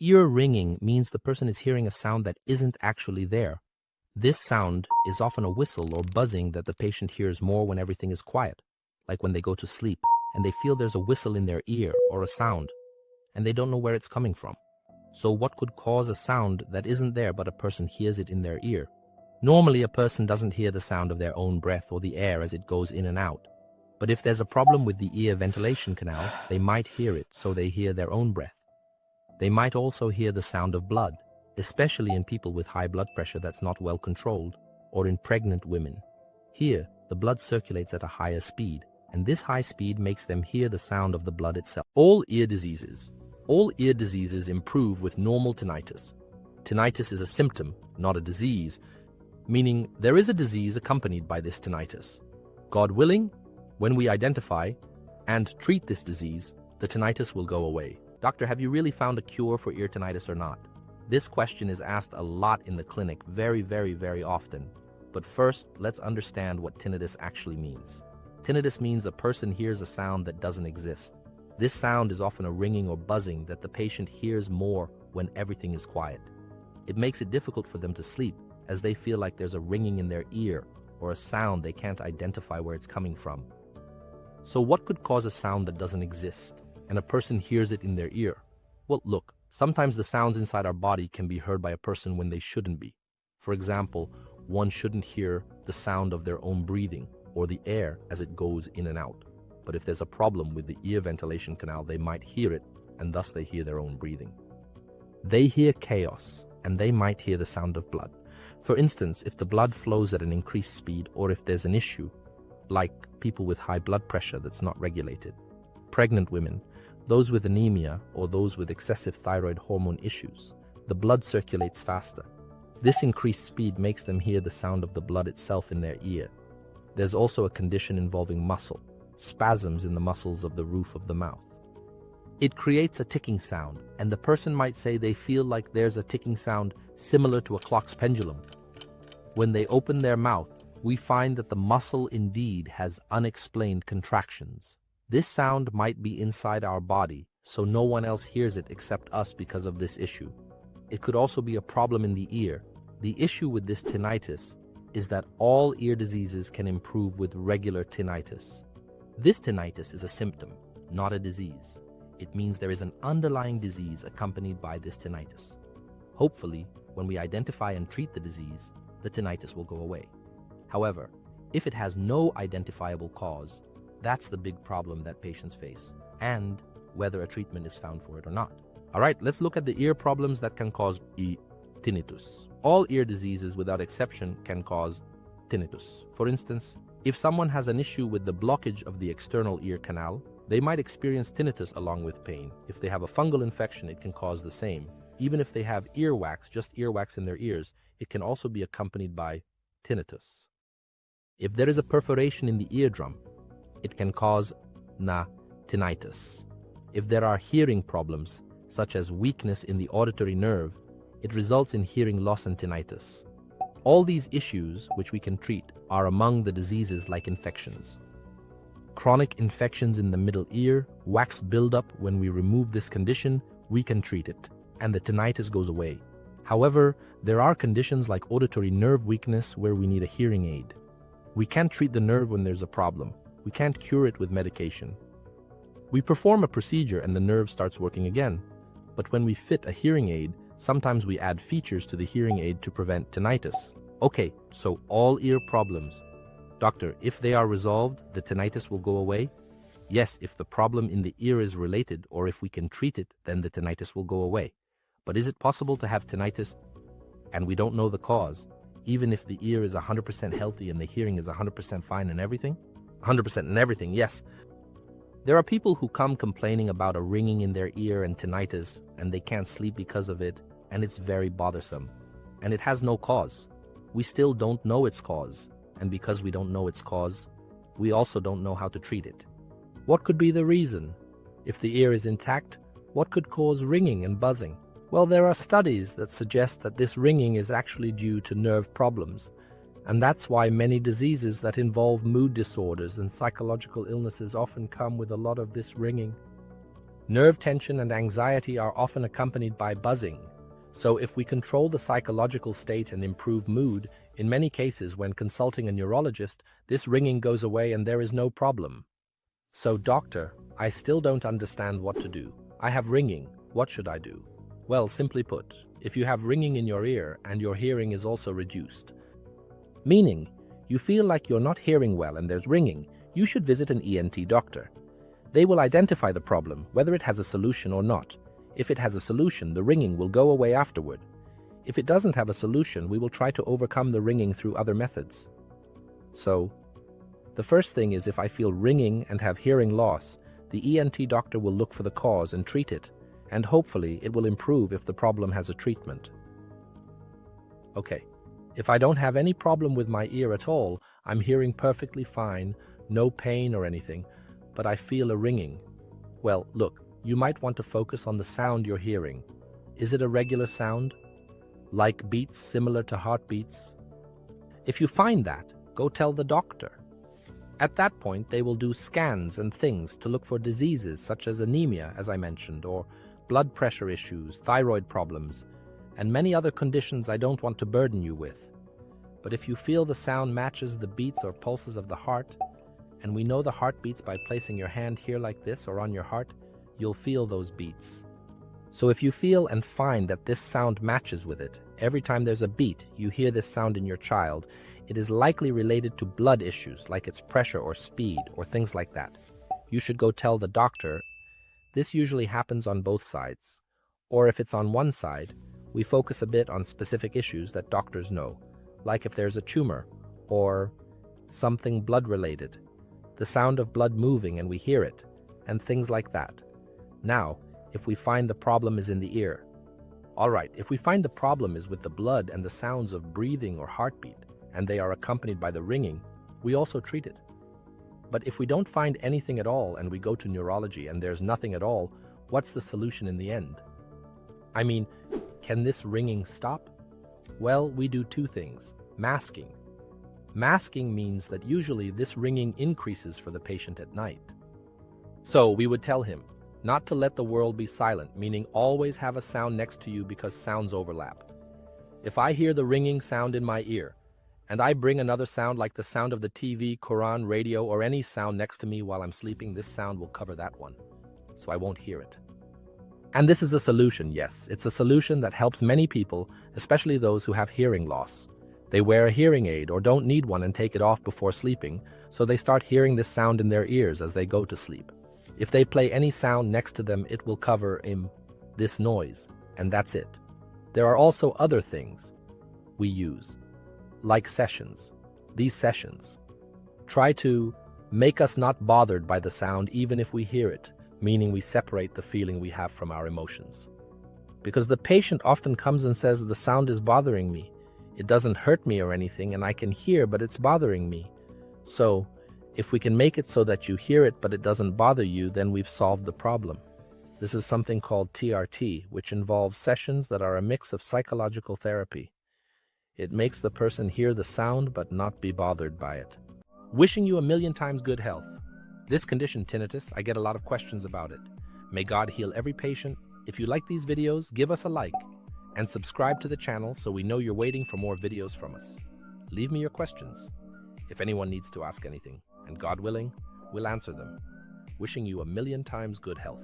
Ear ringing means the person is hearing a sound that isn't actually there. This sound is often a whistle or buzzing that the patient hears more when everything is quiet, like when they go to sleep and they feel there's a whistle in their ear or a sound, and they don't know where it's coming from. So what could cause a sound that isn't there but a person hears it in their ear? Normally, a person doesn't hear the sound of their own breath or the air as it goes in and out. But if there's a problem with the ear ventilation canal, they might hear it, so they hear their own breath. They might also hear the sound of blood, especially in people with high blood pressure that's not well controlled, or in pregnant women. Here, the blood circulates at a higher speed, and this high speed makes them hear the sound of the blood itself. All ear diseases improve with normal tinnitus. Tinnitus is a symptom, not a disease, meaning there is a disease accompanied by this tinnitus. God willing, when we identify and treat this disease, the tinnitus will go away. Doctor, have you really found a cure for ear tinnitus or not? This question is asked a lot in the clinic, very, very, very often. But first, let's understand what tinnitus actually means. Tinnitus means a person hears a sound that doesn't exist. This sound is often a ringing or buzzing that the patient hears more when everything is quiet. It makes it difficult for them to sleep, as they feel like there's a ringing in their ear or a sound they can't identify where it's coming from. So what could cause a sound that doesn't exist and a person hears it in their ear? Well, look, sometimes the sounds inside our body can be heard by a person when they shouldn't be. For example, one shouldn't hear the sound of their own breathing or the air as it goes in and out. But if there's a problem with the ear ventilation canal, they might hear it, and thus they hear their own breathing. They hear chaos, and they might hear the sound of blood. For instance, if the blood flows at an increased speed, or if there's an issue, like people with high blood pressure that's not regulated, pregnant women, those with anemia, or those with excessive thyroid hormone issues, the blood circulates faster. This increased speed makes them hear the sound of the blood itself in their ear. There's also a condition involving muscle, spasms in the muscles of the roof of the mouth. It creates a ticking sound, and the person might say they feel like there's a ticking sound similar to a clock's pendulum. When they open their mouth, we find that the muscle indeed has unexplained contractions. This sound might be inside our body, so no one else hears it except us because of this issue. It could also be a problem in the ear. The issue with this tinnitus is that all ear diseases can improve with regular tinnitus. This tinnitus is a symptom, not a disease. It means there is an underlying disease accompanied by this tinnitus. Hopefully, when we identify and treat the disease, the tinnitus will go away. However, if it has no identifiable cause, that's the big problem that patients face, and whether a treatment is found for it or not. All right, let's look at the ear problems that can cause tinnitus. All ear diseases, without exception, can cause tinnitus. For instance, if someone has an issue with the blockage of the external ear canal, they might experience tinnitus along with pain. If they have a fungal infection, it can cause the same. Even if they have earwax, just earwax in their ears, it can also be accompanied by tinnitus. If there is a perforation in the eardrum, it can cause tinnitus. If there are hearing problems, such as weakness in the auditory nerve, it results in hearing loss and tinnitus. All these issues, which we can treat, are among the diseases like infections. Chronic infections in the middle ear, wax buildup. When we remove this condition, we can treat it, and the tinnitus goes away. However, there are conditions like auditory nerve weakness where we need a hearing aid. We can't treat the nerve when there's a problem. We can't cure it with medication. We perform a procedure and the nerve starts working again. But when we fit a hearing aid, sometimes we add features to the hearing aid to prevent tinnitus. Okay, so all ear problems. Doctor, if they are resolved, the tinnitus will go away? Yes, if the problem in the ear is related or if we can treat it, then the tinnitus will go away. But is it possible to have tinnitus and we don't know the cause, even if the ear is 100% healthy and the hearing is 100% fine and everything? 100% and everything, yes. There are people who come complaining about a ringing in their ear and tinnitus, and they can't sleep because of it, and it's very bothersome. And it has no cause. We still don't know its cause, and because we don't know its cause, we also don't know how to treat it. What could be the reason? If the ear is intact, what could cause ringing and buzzing? Well, there are studies that suggest that this ringing is actually due to nerve problems, and that's why many diseases that involve mood disorders and psychological illnesses often come with a lot of this ringing. Nerve tension and anxiety are often accompanied by buzzing. So if we control the psychological state and improve mood, in many cases when consulting a neurologist, this ringing goes away and there is no problem. So, doctor, I still don't understand what to do. I have ringing. What should I do? Well, simply put, if you have ringing in your ear and your hearing is also reduced, meaning you feel like you're not hearing well and there's ringing, you should visit an ENT doctor. They will identify the problem, whether it has a solution or not. If it has a solution, the ringing will go away afterward. If it doesn't have a solution, we will try to overcome the ringing through other methods. So, the first thing is, if I feel ringing and have hearing loss, the ENT doctor will look for the cause and treat it, and hopefully it will improve if the problem has a treatment. Okay, if I don't have any problem with my ear at all, I'm hearing perfectly fine, no pain or anything, but I feel a ringing. Well, look, you might want to focus on the sound you're hearing. Is it a regular sound? Like beats similar to heartbeats? If you find that, go tell the doctor. At that point, they will do scans and things to look for diseases such as anemia, as I mentioned, or blood pressure issues, thyroid problems, and many other conditions I don't want to burden you with. But if you feel the sound matches the beats or pulses of the heart, and we know the heartbeats by placing your hand here like this or on your heart, you'll feel those beats. So if you feel and find that this sound matches with it, every time there's a beat, you hear this sound in your child, it is likely related to blood issues like its pressure or speed or things like that. You should go tell the doctor. This usually happens on both sides. Or if it's on one side, we focus a bit on specific issues that doctors know, like if there's a tumor or something blood-related, the sound of blood moving and we hear it, and things like that. Now, if we find the problem is in the ear. All right, if we find the problem is with the blood and the sounds of breathing or heartbeat, and they are accompanied by the ringing, we also treat it. But if we don't find anything at all and we go to neurology and there's nothing at all, what's the solution in the end? I mean, can this ringing stop? Well, we do two things. Masking. Masking means that usually this ringing increases for the patient at night. So we would tell him not to let the world be silent, meaning always have a sound next to you because sounds overlap. If I hear the ringing sound in my ear, and I bring another sound like the sound of the TV, Quran, radio, or any sound next to me while I'm sleeping, this sound will cover that one, so I won't hear it. And this is a solution, yes. It's a solution that helps many people, especially those who have hearing loss. They wear a hearing aid or don't need one and take it off before sleeping, so they start hearing this sound in their ears as they go to sleep. If they play any sound next to them, it will cover this noise, and that's it. There are also other things we use, like sessions. These sessions try to make us not bothered by the sound even if we hear it, meaning we separate the feeling we have from our emotions. Because the patient often comes and says, the sound is bothering me. It doesn't hurt me or anything, and I can hear, but it's bothering me. So, if we can make it so that you hear it but it doesn't bother you, then we've solved the problem. This is something called TRT, which involves sessions that are a mix of psychological therapy. It makes the person hear the sound but not be bothered by it. Wishing you a million times good health. This condition, tinnitus, I get a lot of questions about it. May God heal every patient. If you like these videos, give us a like and subscribe to the channel so we know you're waiting for more videos from us. Leave me your questions if anyone needs to ask anything, and God willing, we'll answer them. Wishing you a million times good health.